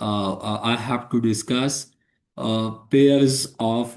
I have to discuss pairs of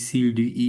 C D E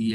E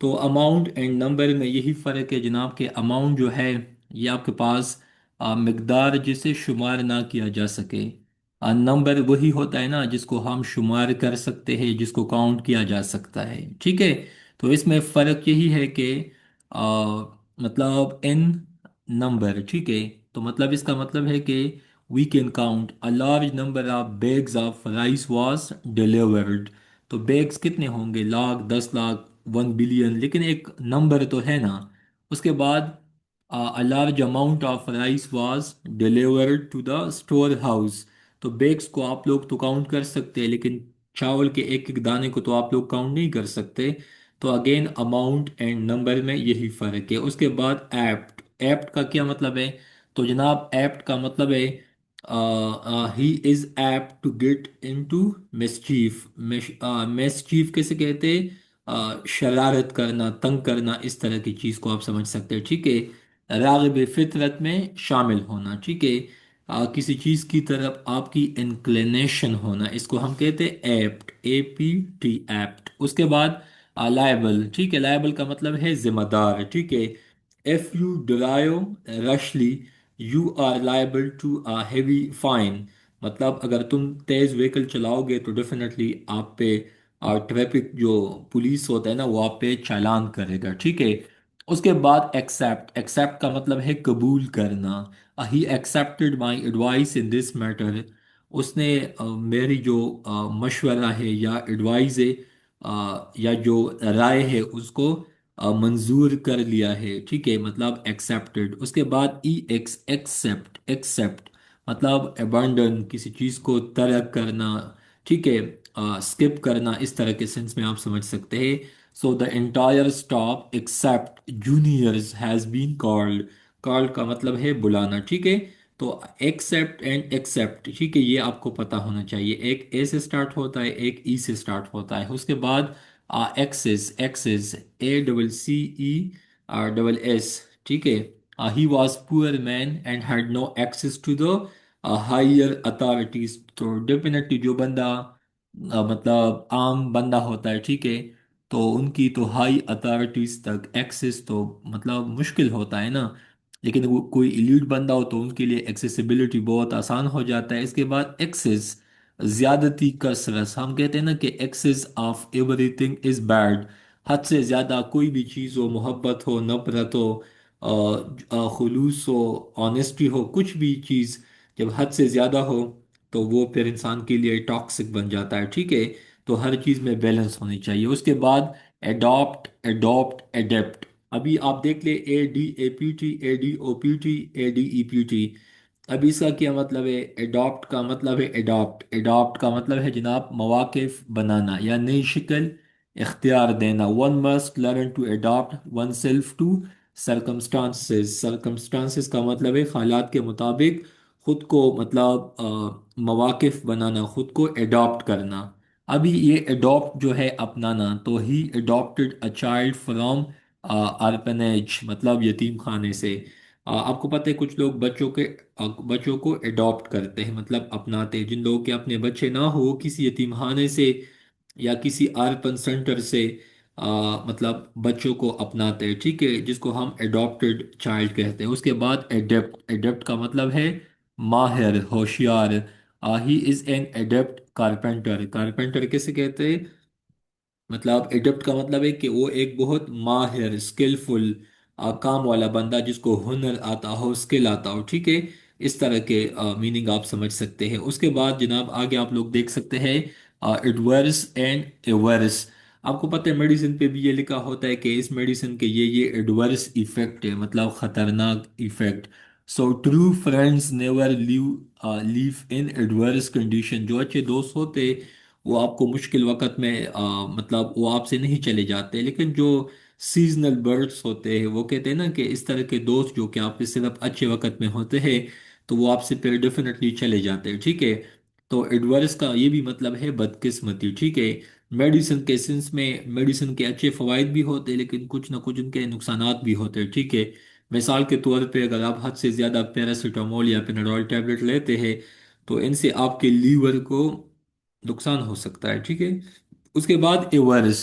تو amount and number میں یہی فرق ہے جناب کہ اماؤنٹ جو ہے یہ آپ کے پاس مقدار جسے شمار نہ کیا جا سکے، نمبر وہی ہوتا ہے نا جس کو ہم شمار کر سکتے ہیں، جس کو کاؤنٹ کیا جا سکتا ہے، ٹھیک ہے؟ تو اس میں فرق یہی ہے کہ مطلب ان نمبر، ٹھیک ہے؟ تو مطلب اس کا مطلب ہے کہ we can count a large number of bags of rice was delivered. تو بیگز کتنے ہوں گے؟ لاکھ، 10 لاکھ، 1 بلین، لیکن ایک نمبر تو ہے نا۔ اس کے بعد a large amount of rice was delivered to the store house. تو بیگز کو آپ لوگ تو کاؤنٹ کر سکتے ہیں، لیکن چاول کے ایک ایک دانے کو تو آپ لوگ کاؤنٹ نہیں کر سکتے۔ تو اگین اماؤنٹ اینڈ نمبر میں یہی فرق ہے۔ اس کے بعد ایپٹ، ایپٹ کا کیا مطلب ہے؟ تو جناب ایپٹ کا مطلب ہے he is apt to get into mischief. Mischief کیسے کہتے ہیں؟ شرارت کرنا، تنگ کرنا، اس طرح کی چیز کو آپ سمجھ سکتے ہیں، ٹھیک ہے؟ راغب فطرت میں شامل ہونا، ٹھیک ہے؟ کسی چیز کی طرف آپ کی انکلینیشن ہونا، اس کو ہم کہتے ہیں ایپٹ، APT، ایپٹ۔ اس کے بعد لائبل، ٹھیک ہے؟ لائبل کا مطلب ہے ذمہ دار، ٹھیک ہے؟ if you drive rashly you are liable to a heavy fine۔ مطلب اگر تم تیز وہیکل چلاؤ گے تو ڈیفینیٹلی آپ پہ ٹریفک جو پولیس ہوتا ہے نا وہ آپ پہ چالان کرے گا، ٹھیک ہے؟ اس کے بعد ایکسیپٹ، ایکسیپٹ کا مطلب ہے قبول کرنا۔ He accepted my advice in this matter. اس نے میری جو مشورہ ہے یا ایڈوائز ہے، یا جو رائے ہے اس کو منظور کر لیا ہے، ٹھیک ہے؟ مطلب ایکسیپٹڈ۔ اس کے بعد ایکسیپٹ، ایکسیپٹ مطلب ابانڈن، کسی چیز کو ترک کرنا، ٹھیک ہے؟ اسکپ کرنا، اس طرح کے سینس میں آپ سمجھ سکتے ہیں۔ So the entire staff except juniors has been called. Called کا مطلب ہے بلانا، ٹھیک ہے؟ تو ایکسیپٹ اینڈ ایکسیپٹ، ٹھیک ہے؟ یہ آپ کو پتا ہونا چاہیے، ایک اے سے سٹارٹ ہوتا ہے، ایک ای سے سٹارٹ ہوتا ہے۔ اس کے بعد ایکسس، ایکسس، ACCESS، ٹھیک ہے؟ He was poor man and had no access to the higher authorities. تو ڈیفینیٹلی جو بندہ مطلب عام بندہ ہوتا ہے، ٹھیک ہے؟ تو ان کی تو ہائی اتھارٹیز تک ایکسس تو مطلب مشکل ہوتا ہے نا، لیکن وہ کوئی ایلیٹ بندہ ہو تو ان کے لیے ایکسیسیبلٹی بہت آسان ہو جاتا ہے۔ اس کے بعد ایکسس، زیادتی کا سرس، ہم کہتے ہیں نا کہ excess of every thing is bad. حد سے زیادہ کوئی بھی چیز ہو، محبت ہو، نفرت ہو، خلوص ہو، آنیسٹی ہو، کچھ بھی چیز جب حد سے زیادہ ہو تو وہ پھر انسان کے لیے ٹاکسک بن جاتا ہے، ٹھیک ہے؟ تو ہر چیز میں بیلنس ہونی چاہیے۔ اس کے بعد اڈاپٹ، اڈاپٹ، اڈیپٹ۔ ابھی آپ دیکھ لیں ADAPT، ADOPT، ADEPT۔ اب اس کا کیا مطلب ہے؟ اڈاپٹ کا مطلب ہے اڈاپٹ، اڈاپٹ کا مطلب ہے جناب مواقف بنانا یا نئی شکل اختیار دینا۔ One must learn to adapt one self to circumstances. Circumstances کا مطلب ہے حالات کے مطابق خود کو مطلب مواقف بنانا، خود کو اڈاپٹ کرنا۔ ابھی یہ اڈاپٹ جو ہے اپنانا، تو ہی اڈاپٹڈ اے چائلڈ فرام آرپنیج، مطلب یتیم خانے سے۔ آپ کو پتہ ہے کچھ لوگ بچوں کو اڈاپٹ کرتے ہیں، مطلب اپناتے ہیں۔ جن لوگوں کے اپنے بچے نہ ہو، وہ کسی یتیم خانے سے یا کسی آرپن سینٹر سے مطلب بچوں کو اپناتے ہیں، ٹھیک ہے؟ جس کو ہم اڈاپٹڈ چائلڈ کہتے ہیں۔ اس کے بعد ایڈپٹ، ایڈپٹ کا مطلب ہے ماہر، ہوشیار۔ ہی از این ایڈپٹ کارپینٹر۔ کارپینٹر کیسے کہتے ہیں؟ مطلب ایڈپٹ کا مطلب ہے کہ وہ ایک بہت ماہر، اسکلفل کام والا بندہ، جس کو ہنر آتا ہو، اسکل آتا ہو، ٹھیک ہے؟ اس طرح کے میننگ آپ سمجھ سکتے ہیں۔ اس کے بعد جناب آگے آپ لوگ دیکھ سکتے ہیں ایڈورس اینڈ ایورس۔ آپ کو پتہ ہے میڈیسن پہ بھی یہ لکھا ہوتا ہے کہ اس میڈیسن کے یہ ایڈورس ایفیکٹ ہے، مطلب خطرناک effect. So true friends never leave in adverse condition. جو اچھے دوست ہوتے وہ آپ کو مشکل وقت میں مطلب وہ آپ سے نہیں چلے جاتے، لیکن جو سیزنل برڈس ہوتے ہیں وہ کہتے ہیں نا کہ اس طرح کے دوست جو کہ آپ کے صرف اچھے وقت میں ہوتے ہیں تو وہ آپ سے پھر ڈیفینیٹلی چلے جاتے ہیں، ٹھیک ہے؟ تو ایڈورس کا یہ بھی مطلب ہے بدقسمتی، ٹھیک ہے؟ میڈیسن کے سینس میں میڈیسن کے اچھے فوائد بھی ہوتے ہیں، لیکن کچھ نہ کچھ ان کے نقصانات بھی ہوتے ہیں، ٹھیک ہے؟ مثال کے طور پہ اگر آپ حد سے زیادہ پیراسیٹامول یا پیناڈول ٹیبلٹ لیتے ہیں تو ان سے آپ کے لیور کو نقصان ہو سکتا ہے، ٹھیک ہے؟ اس کے بعد ایورس،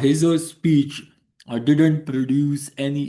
his speech didn't produce any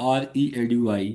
ALLREADY,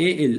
AL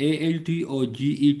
ALTOGETHER,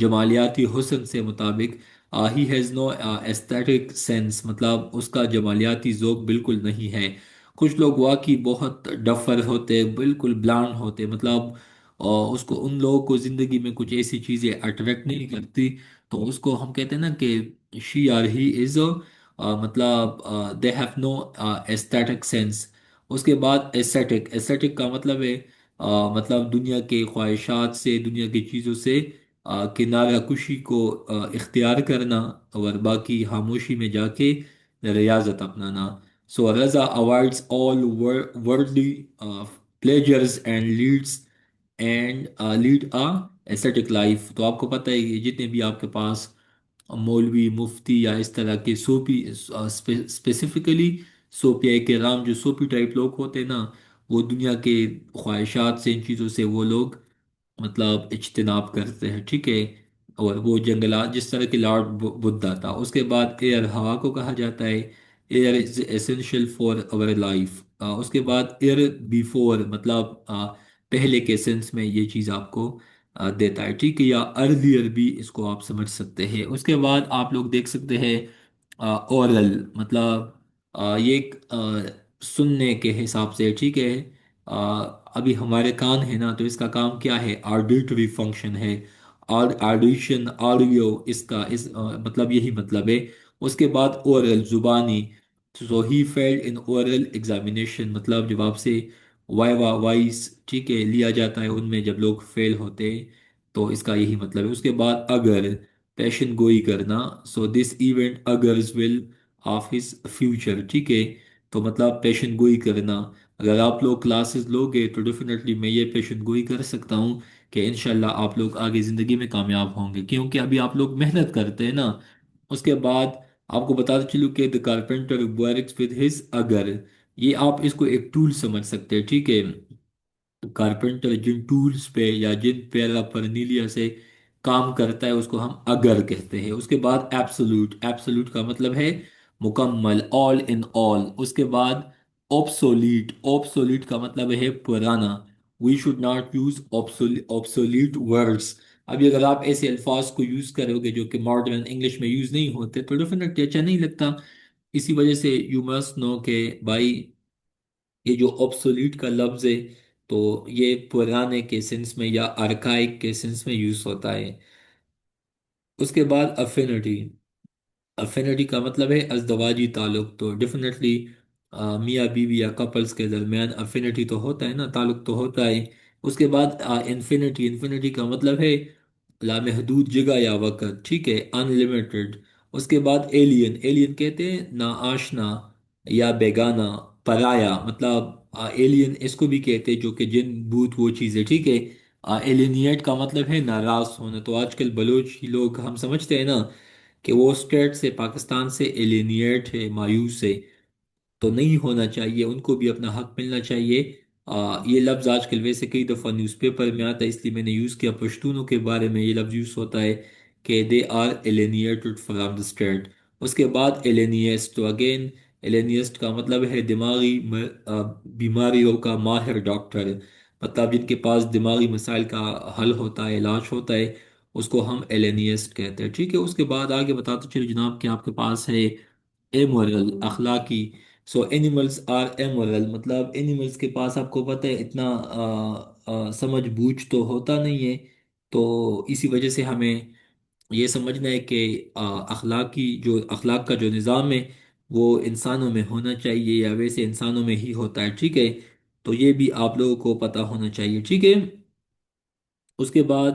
جمالیاتی حسن سے مطابق he has no aesthetic sense, مطلب اس کا جمالیاتی ذوق بالکل نہیں ہے۔ کچھ لوگ واقعی بہت ڈفر ہوتے، بالکل بلانڈ ہوتے، مطلب اس کو، ان لوگوں کو زندگی میں کچھ ایسی چیزیں اٹریکٹ نہیں کرتی، تو اس کو ہم کہتے ہیں نا کہ شی اور ہی از، مطلب they have no aesthetic sense. اس کے بعد ایستھیٹک، ایستھیٹک کا مطلب ہے مطلب دنیا کے خواہشات سے، دنیا کی چیزوں سے کنارہ کشی کو اختیار کرنا، اور باقی خاموشی میں جا کے ریاضت اپنانا۔ So Raza avoids all worldly pleasures and lead a ascetic life۔ تو آپ کو پتہ ہے یہ جتنے بھی آپ کے پاس مولوی، مفتی یا اس طرح کے صوفی، اسپیسیفکلی صوفیہ کرام، جو صوفی ٹائپ لوگ ہوتے ہیں نا، وہ دنیا کے خواہشات سے، ان چیزوں سے وہ لوگ مطلب اجتناب کرتے ہیں، ٹھیک ہے۔ اور وہ جنگلات، جس طرح کہ لارڈ بدھا تھا۔ اس کے بعد ایئر، ہوا کو کہا جاتا ہے air is essential for our life. اس کے بعد ایئر بیفور، مطلب پہلے کے سینس میں یہ چیز آپ کو دیتا ہے، ٹھیک ہے، یا ارلیئر بھی اس کو آپ سمجھ سکتے ہیں۔ اس کے بعد آپ لوگ دیکھ سکتے ہیں اورل، مطلب یہ ایک سننے کے حساب سے، ٹھیک ہے۔ آ، ابھی ہمارے کان ہے نا، تو اس کا کام کیا ہے؟ آڈیٹری فنکشن ہے، آڈیشن، آڈیو، اس کا مطلب یہی مطلب ہے۔ اس کے بعد اورل، زبانی، سو ہی فیلڈ ان اورل ایگزامینیشن، مطلب جب آپ سے وائوا وائس، ٹھیک ہے، لیا جاتا ہے ان میں جب لوگ فیل ہوتے ہیں، تو اس کا یہی مطلب ہے۔ اس کے بعد اگر، پیشن گوئی کرنا، so this event occurs will of his future, ٹھیک ہے۔ تو مطلب پیشن گوئی کرنا، اگر آپ لوگ کلاسز لوگے تو ڈیفینیٹلی میں یہ پیشن گوئی کر سکتا ہوں کہ انشاءاللہ آپ لوگ آگے زندگی میں کامیاب ہوں گے، کیونکہ ابھی آپ لوگ محنت کرتے ہیں نا۔ اس کے بعد آپ کو بتاتا چلوں کہ دا کارپینٹر ورکس ود ہز اگر، یہ آپ اس کو ایک ٹول سمجھ سکتے ہیں، ٹھیک ہے۔ کارپینٹر جن ٹولز پہ یا جن پیرا پرنیلیا سے کام کرتا ہے اس کو ہم اگر کہتے ہیں۔ اس کے بعد ایبسولوٹ، ایبسولوٹ کا مطلب ہے مکمل، آل ان آل۔ اس کے بعد اوبسولیٹ، اوبسولیٹ کا مطلب ہے پرانا۔ We should not use obsolete words. ابھی اگر آپ ایسے الفاظ کو یوز کرو گے جو کہ ماڈرن انگلش میں یوز نہیں ہوتے تو ڈیفینیٹلی اچھا نہیں لگتا۔ اسی وجہ سے یو مسٹ نو کہ بھائی یہ جو obsolete کا لفظ ہے تو یہ پرانے کے سینس میں یا آرکائک کے سینس میں یوز ہوتا ہے۔ اس کے بعد افینٹی، افینٹی کا مطلب ہے ازدواجی تعلق، تو ڈیفینیٹلی میاں بیوی یا کپلز کے درمیان افینٹی تو ہوتا ہے نا، تعلق تو ہوتا ہے۔ اس کے بعد انفینٹی، انفینٹی کا مطلب ہے لامحدود جگہ یا وقت، ٹھیک ہے، ان لمیٹڈ۔ اس کے بعد ایلین، ایلین کہتے ہیں نا آشنا یا بیگانہ، پرایا، مطلب ایلین اس کو بھی کہتے ہیں جو کہ جن بھوت وہ چیزیں، ٹھیک ہے۔ ایلینیٹ کا مطلب ہے ناراض ہونا، تو آج کل بلوچ ہی لوگ ہم سمجھتے ہیں نا کہ وہ اسٹیٹ سے، پاکستان سے ایلینیٹ ہے، مایوس ہے، تو نہیں ہونا چاہیے، ان کو بھی اپنا حق ملنا چاہیے۔ یہ لفظ آج کل ویسے کئی دفعہ نیوز پیپر میں آتا ہے، اس لیے میں نے یوز کیا۔ پشتونوں کے بارے میں یہ لفظ یوز ہوتا ہے کہ they are alienated from the state۔ اس کے بعد ایلینیسٹ، تو اگین ایلینیسٹ کا مطلب ہے دماغی بیماریوں کا ماہر ڈاکٹر، مطلب جن کے پاس دماغی مسائل کا حل ہوتا ہے، علاج ہوتا ہے، اس کو ہم ایلینیسٹ کہتے ہیں، ٹھیک ہے۔ اس کے بعد آگے بتاتے چلو جناب کہ آپ کے پاس ہے ایمورل، اخلاقی۔ سو اینیملس آر ایمورل، مطلب اینیملس کے پاس آپ کو پتہ ہے اتنا سمجھ بوجھ تو ہوتا نہیں ہے، تو اسی وجہ سے ہمیں یہ سمجھنا ہے کہ اخلاقی، جو اخلاق کا جو نظام ہے وہ انسانوں میں ہونا چاہیے، یا ویسے انسانوں میں ہی ہوتا ہے، ٹھیک ہے۔ تو یہ بھی آپ لوگوں کو پتہ ہونا چاہیے، ٹھیک ہے۔ اس کے بعد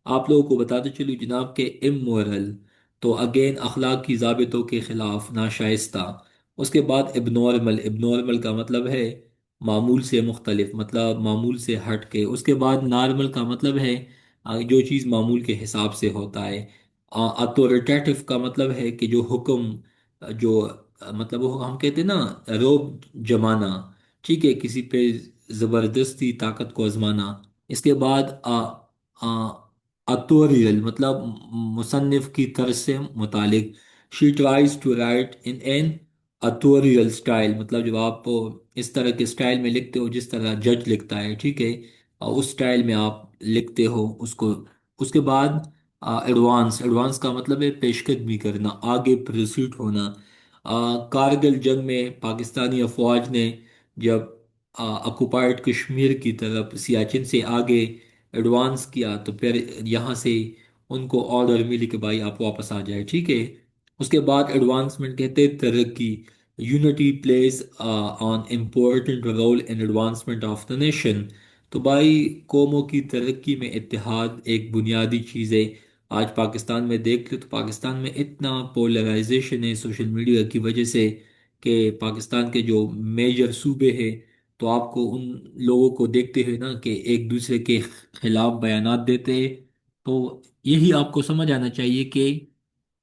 آپ لوگوں کو بتاتے چلوں جناب کہ امورل، تو اگین اخلاق کی ضابطوں کے خلاف، ناشائستہ۔ اس کے بعد ابنارمل، ابنارمل کا مطلب ہے معمول سے مختلف، مطلب معمول سے ہٹ کے۔ اس کے بعد نارمل کا مطلب ہے جو چیز معمول کے حساب سے ہوتا ہے۔ اتھارٹیٹو کا مطلب ہے کہ جو حکم، جو مطلب وہ ہم کہتے ہیں نا روب جمانا، ٹھیک ہے، کسی پہ زبردستی طاقت کو آزمانا۔ اس کے بعد اتوریل، مطلب مصنف کی طرز سے متعلق۔ She tries to write in an editorial style, مطلب جب آپ اس طرح کے اسٹائل میں لکھتے ہو جس طرح جج لکھتا ہے، ٹھیک ہے، اس اسٹائل میں آپ لکھتے ہو اس کو۔ اس کے بعد ایڈوانس، ایڈوانس کا مطلب ہے پیش قدمی کرنا، آگے پروسیڈ ہونا۔ کارگل جنگ میں پاکستانی افواج نے جب آکوپائڈ کشمیر کی طرف سیاچن سے آگے ایڈوانس کیا تو پھر یہاں سے ان کو آرڈر ملی کہ بھائی آپ واپس آ جائے، ٹھیک ہے۔ اس کے بعد ایڈوانسمنٹ کہتے ہیں ترقی، unity plays an important role in advancement of the nation. تو بھائی قوموں کی ترقی میں اتحاد ایک بنیادی چیز ہے۔ آج پاکستان میں دیکھ لیں تو پاکستان میں اتنا پولرائزیشن ہے سوشل میڈیا کی وجہ سے کہ پاکستان کے جو میجر صوبے ہیں تو آپ کو ان لوگوں کو دیکھتے ہوئے نا کہ ایک دوسرے کے خلاف بیانات دیتے ہیں۔ تو یہی آپ کو سمجھ آنا چاہیے کہ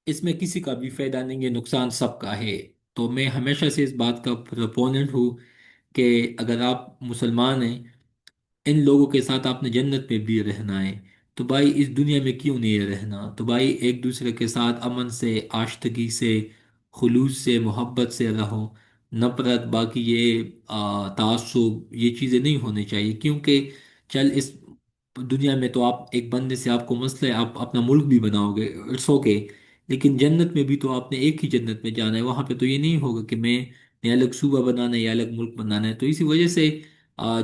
اس میں کسی کا بھی فائدہ نہیں ہے، نقصان سب کا ہے۔ تو میں ہمیشہ سے اس بات کا پروپوننٹ ہوں کہ اگر آپ مسلمان ہیں، ان لوگوں کے ساتھ آپ نے جنت میں بھی رہنا ہے، تو بھائی اس دنیا میں کیوں نہیں رہنا؟ تو بھائی ایک دوسرے کے ساتھ امن سے، آشتگی سے، خلوص سے، محبت سے رہو۔ نفرت، باقی یہ تعصب، یہ چیزیں نہیں ہونی چاہیے، کیونکہ چل اس دنیا میں تو آپ ایک بندے سے آپ کو مسئلہ ہے، آپ اپنا ملک بھی بناؤ گے، اٹس اوکے، لیکن جنت میں بھی تو آپ نے ایک ہی جنت میں جانا ہے، وہاں پہ تو یہ نہیں ہوگا کہ میں نے الگ صوبہ بنانا ہے یا الگ ملک بنانا ہے۔ تو اسی وجہ سے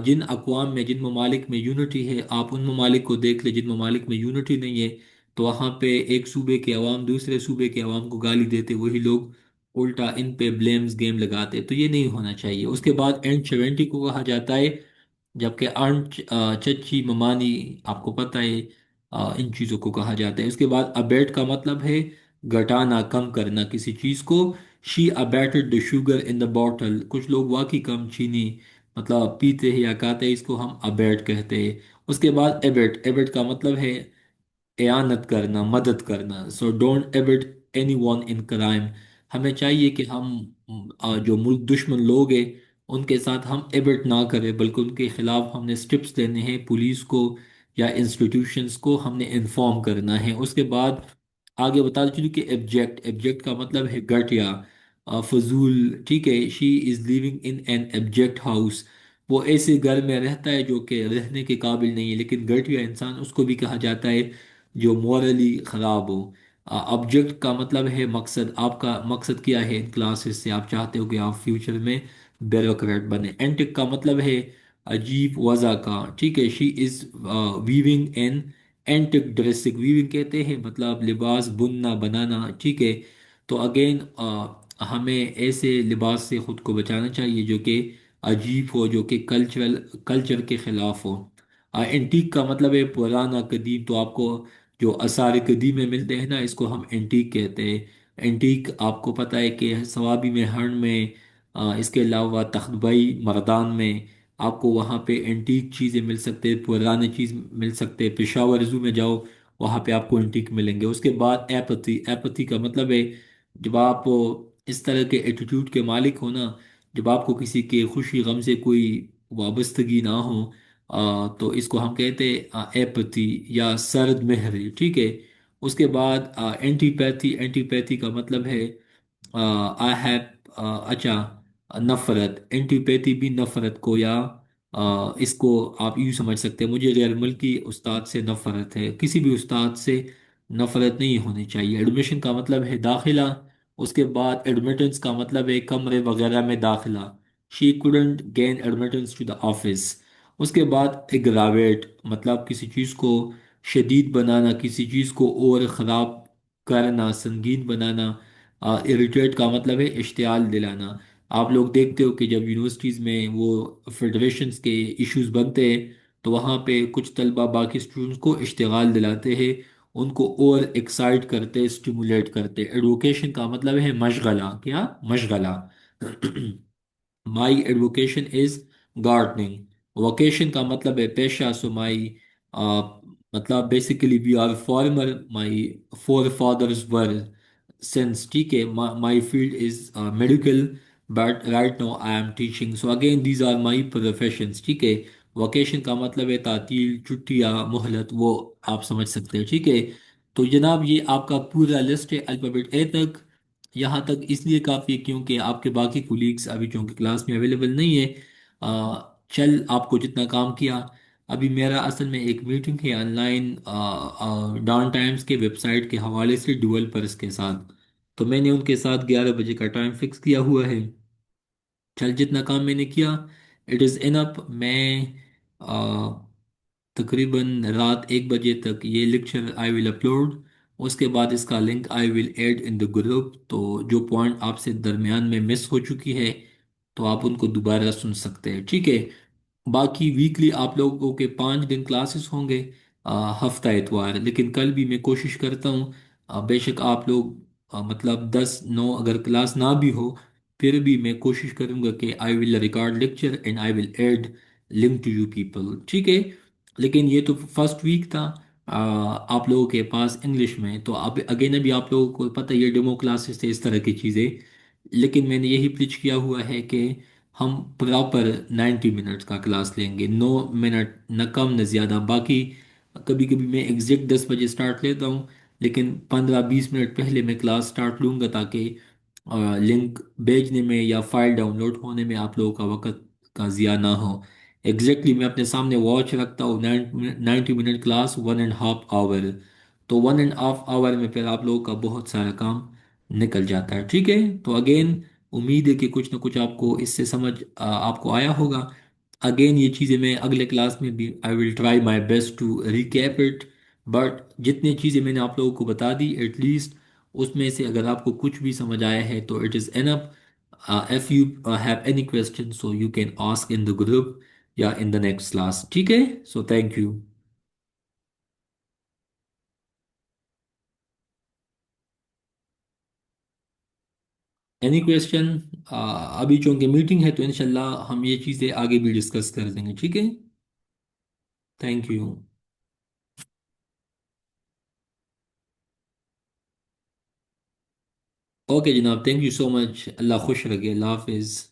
جن اقوام میں، جن ممالک میں یونٹی ہے، آپ ان ممالک کو دیکھ لیں جن ممالک میں یونٹی نہیں ہے، تو وہاں پہ ایک صوبے کے عوام دوسرے صوبے کے عوام کو گالی دیتے، وہی لوگ الٹا ان پہ بلیمز گیم لگاتے، تو یہ نہیں ہونا چاہیے۔ اس کے بعد اینڈ 70 کو کہا جاتا ہے، جبکہ آنٹ چچی ممانی، آپ کو پتہ ہے ان چیزوں کو کہا جاتا ہے۔ اس کے بعد ابیٹ کا مطلب ہے گھٹانا، کم کرنا کسی چیز کو۔ شی ابیٹڈ the sugar in the bottle, کچھ لوگ واقعی کم چینی مطلب پیتے ہیں یا کھاتے ہیں، اس کو ہم ابیٹ کہتے ہیں۔ اس کے بعد ایبٹ، ایبٹ کا مطلب ہے اعانت کرنا، مدد کرنا۔ So don't abet any one in crime, ہمیں چاہیے کہ ہم جو ملک دشمن لوگ ہیں ان کے ساتھ ہم ایبٹ نہ کریں، بلکہ ان کے خلاف ہم نے سٹیپس لینے ہیں، پولیس کو یا انسٹیٹیوشنز کو ہم نے انفارم کرنا ہے۔ اس کے بعد آگے بتا چلوں کہ ایبجیکٹ، ایبجیکٹ کا مطلب ہے گھٹیا، فضول، ٹھیک ہے۔ She is living in an ایبجیکٹ house, وہ ایسے گھر میں رہتا ہے جو کہ رہنے کے قابل نہیں ہے، لیکن گھٹیا انسان اس کو بھی کہا جاتا ہے جو مورلی خراب ہو۔ آبجیکٹ کا مطلب ہے مقصد، آپ کا مقصد کیا ہے ان کلاسز سے، آپ چاہتے ہو کہ آپ فیوچر میں بیوروکریٹ بنے۔ اینٹک کا مطلب ہے عجیب وضع کا، ٹھیک ہے۔ She is weaving an antique dressing, weaving کہتے ہیں مطلب لباس بننا، بنانا، ٹھیک ہے۔ تو اگین ہمیں ایسے لباس سے خود کو بچانا چاہیے جو کہ عجیب ہو، جو کہ کلچر کے خلاف ہو۔ اینٹیک کا مطلب ہے پرانا، قدیم، تو آپ کو جو آثار قدیم میں ملتے ہیں نا، اس کو ہم اینٹیک کہتے ہیں۔ اینٹیک آپ کو پتہ ہے کہ ثوابی میں، ہرن میں، اس کے علاوہ تختبئی مردان میں آپ کو وہاں پہ اینٹیک چیزیں مل سکتے ہیں، پرانے چیز مل سکتے ہیں۔ پشاور زو میں جاؤ، وہاں پہ آپ کو اینٹیک ملیں گے۔ اس کے بعد ایپتھی، ایپتھی کا مطلب ہے جب آپ اس طرح کے ایٹیٹیوڈ کے مالک ہو نا، جب آپ کو کسی کے خوشی غم سے کوئی وابستگی نہ ہو، تو اس کو ہم کہتے ہیں ایپتھی یا سرد مہری، ٹھیک ہے۔ اس کے بعد اینٹی پیتھی، اینٹی پیتھی کا مطلب ہے آئی ہیو، اچھا، نفرت، اینٹی پیتھی بھی نفرت کو، یا اس کو آپ یوں سمجھ سکتے ہیں مجھے غیر ملکی استاد سے نفرت ہے، کسی بھی استاد سے نفرت نہیں ہونی چاہیے۔ ایڈمیشن کا مطلب ہے داخلہ۔ اس کے بعد ایڈمیٹنس کا مطلب ہے کمرے وغیرہ میں داخلہ۔ شی couldn't gain admittance to the office۔ اس کے بعد اگراویٹ مطلب کسی چیز کو شدید بنانا، کسی چیز کو اور خراب کرنا، سنگین بنانا۔ اریٹیٹ کا مطلب ہے اشتعال دلانا۔ آپ لوگ دیکھتے ہو کہ جب یونیورسٹیز میں وہ فیڈریشنز کے ایشوز بنتے ہیں تو وہاں پہ کچھ طلبہ باقی اسٹوڈنٹس کو اشتعال دلاتے ہیں، ان کو اور ایکسائٹ کرتے، اسٹیمولیٹ کرتے۔ ایڈوکیشن کا مطلب ہے مشغلہ، کیا؟ مشغلہ۔ My avocation is gardening. Vocation کا مطلب ہے پیشہ، سو مائی مطلب basically we are farmer, my forefathers were since, ٹھیک ہے۔ My field is medical, but right now I am teaching, so again these are my professions, ٹھیک ہے۔ Vocation کا مطلب ہے تعطیل، چھٹی یا مہلت، وہ آپ سمجھ سکتے ہیں، ٹھیک ہے۔ تو جناب یہ آپ کا پورا لسٹ ہے الفابیٹ اے تک، یہاں تک اس لیے کافی ہے کیونکہ آپ کے باقی کولیگس ابھی چونکہ کلاس میں اویلیبل نہیں ہے۔ چل آپ کو جتنا کام کیا ابھی میرا اصل میں ایک میٹنگ ہے آن لائن ڈان ٹائمز کے ویب سائٹ کے حوالے سے ڈیولپرس کے ساتھ، تو میں نے ان کے ساتھ 11 بجے کا ٹائم فکس کیا ہوا ہے۔ چل جتنا کام میں نے کیا اٹ از انپ، میں تقریباً رات 1 بجے تک یہ لیکچر آئی ول اپلوڈ، اس کے بعد اس کا link I will add in the group, تو جو پوائنٹ آپ سے درمیان میں مس ہو چکی ہے تو آپ ان کو دوبارہ سن سکتے ہیں، ٹھیک ہے؟ باقی ویکلی آپ لوگوں کے 5 دن کلاسز ہوں گے، ہفتہ اتوار، لیکن کل بھی میں کوشش کرتا ہوں، بے شک آپ لوگ مطلب 10 9 اگر کلاس نہ بھی ہو پھر بھی میں کوشش کروں گا کہ I will record lecture and I will add link to you people, ٹھیک ہے؟ لیکن یہ تو فرسٹ ویک تھا آپ لوگوں کے پاس انگلش میں، تو اب اگین ابھی آپ لوگوں کو پتہ یہ ڈیمو کلاسز تھے اس طرح کی چیزیں، لیکن میں نے یہی پچ کیا ہوا ہے کہ ہم پراپر 90 منٹس کا کلاس لیں گے، 9 منٹ نہ کم نہ زیادہ، باقی کبھی کبھی میں ایگزیکٹ 10 بجے سٹارٹ لیتا ہوں، لیکن 15 20 منٹ پہلے میں کلاس سٹارٹ لوں گا تاکہ لنک بھیجنے میں یا فائل ڈاؤن لوڈ ہونے میں آپ لوگوں کا وقت کا ضیاع نہ ہو۔ ایگزیکٹلی میں اپنے سامنے واچ رکھتا ہوں، 90 منٹ کلاس 1.5 آور، تو 1.5 آور میں پھر آپ لوگوں کا بہت سارا کام نکل جاتا ہے، ٹھیک ہے؟ تو اگین امید ہے کہ کچھ نہ کچھ آپ کو اس سے سمجھ آپ کو آیا ہوگا۔ اگین یہ چیزیں میں اگلے کلاس میں بھی I will try my best to recap it, but جتنی چیزیں میں نے آپ لوگوں کو بتا دی ایٹ لیسٹ اس میں سے اگر آپ کو کچھ بھی سمجھ آیا ہے تو it is enough, if you have any question so you can ask in the group یا ان دا نیکسٹ کلاس، ٹھیک ہے؟ So thank you. Any question? ابھی چونکہ میٹنگ ہے تو انشاءاللہ ہم یہ چیزیں آگے بھی ڈسکس کر دیں گے، ٹھیک ہے؟ Thank you. اوکے جناب، تھینک یو سو مچ، اللہ خوش رکھے، اللہ حافظ۔